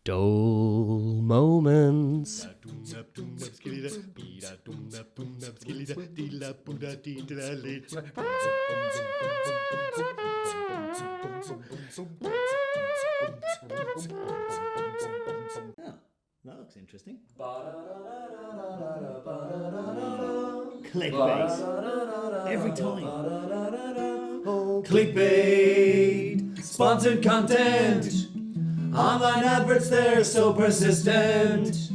Dull moments. That looks interesting. Clickbait. Every time. Clickbait, sponsored content, online adverts, they're so persistent.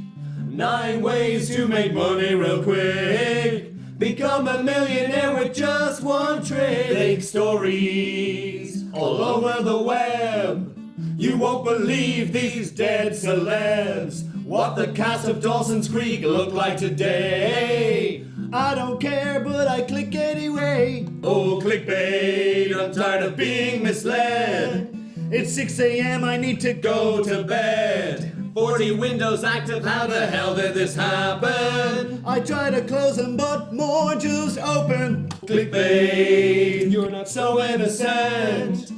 9 ways to make money real quick. Become a millionaire with just one trick. Fake stories all over the web. You won't believe these dead celebs. What the cast of Dawson's Creek look like today. I don't care, but I click anyway. Oh, clickbait, I'm tired of being misled. It's 6 a.m., I need to Go to bed. 40 windows active, how the hell did this happen? I try to close them, but more just open. Clickbait, you're not so innocent.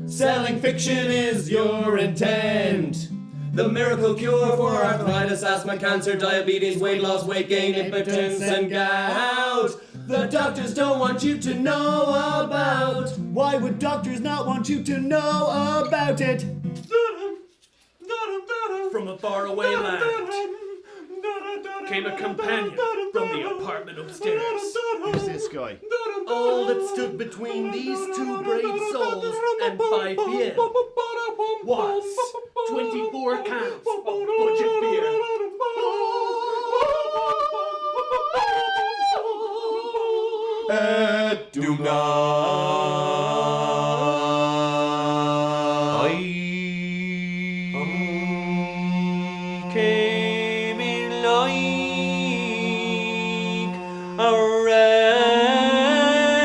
Selling fiction is your intent. The miracle cure for arthritis, asthma, cancer, diabetes, weight loss, weight gain, impotence, and gout. The doctors don't want you to know about. Why would doctors not want you to know about it? From a faraway land came a companion from the apartment upstairs. Who's this guy? All that stood between these two brave souls and 5 p.m. Was 24 cans of budget beer. Came in like a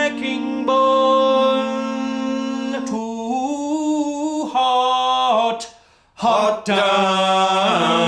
wrecking ball, too hot down.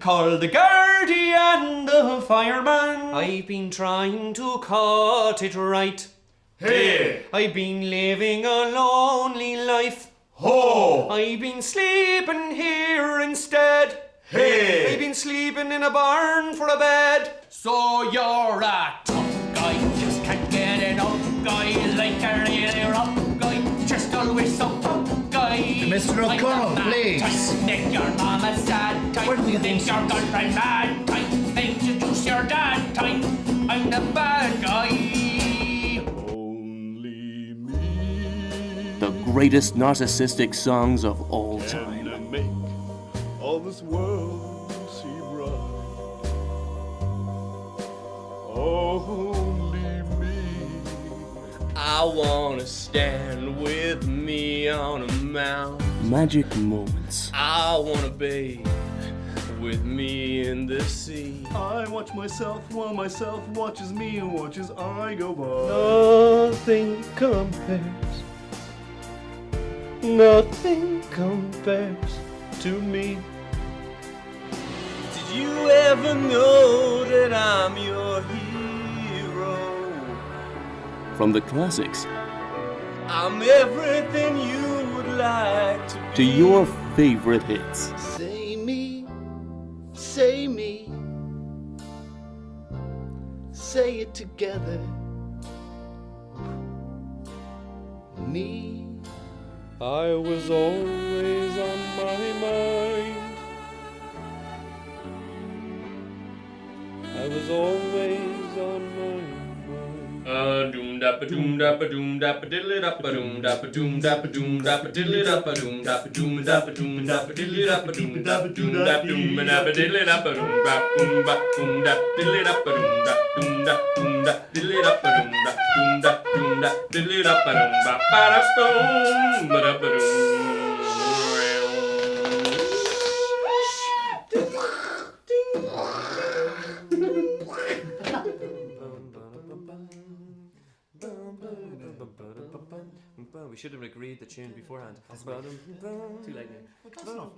Call the guardian, the fireman. I've been trying to cut it right. Hey! I've been living a lonely life. Ho! I've been sleeping here instead. Hey! I've been sleeping in a barn for a bed. So you're a tough guy, just can't get enough guy, like a really rough guy, just always so tough guy. Mr. O'Connell, please. Think your mama's sad type, Where do you think think your girlfriend mad type, think you juice your dad type. I'm the bad guy. Only me The greatest narcissistic songs of all time. can make all this world seem right. Only me. I wanna stand with me on a mountain. Magic moments. I wanna bathe with me in the sea. I watch myself while myself watches me and watches I go by. Nothing compares. Nothing compares to me. Did you ever know that I'm your hero? From the classics, I'm everything you would like to be, to your favorite hits. Say me, say me. Say it together. Me. I was always on my mind. I was always on my mind. Doom dappa doom dappa doom dappa diddly dappa doom dappa doom dappa doom dappa diddly dappa doom dappa doom dappa doom dappa diddly dappa doom dappa doom dappa doom dappa diddly dappa doom bap boom bap boom dap diddly dappa doom dap doom dap boom dap diddly dappa doom dap doom dap diddly dappa doom bap ba da boom ba da ba doom. We should have agreed the tune beforehand. Too late now.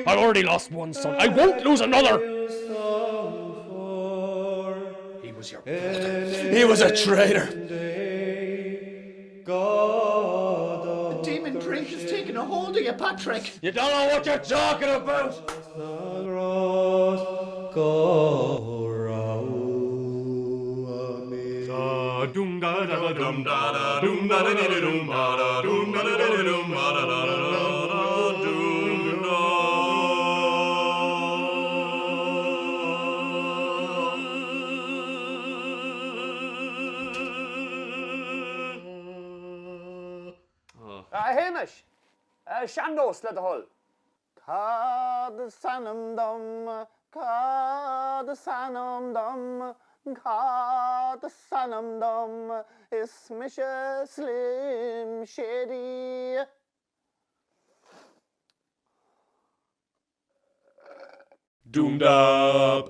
I've already lost one son. I won't lose another. He was your brother. He was a traitor. The demon drink has taken a hold of you, Patrick. You don't know what you're talking about. Hamish, Shandos le hol. Cad sanum dum, cad sanum dum, cad sanum dum, Ismisha Slim Shady. Doomed up.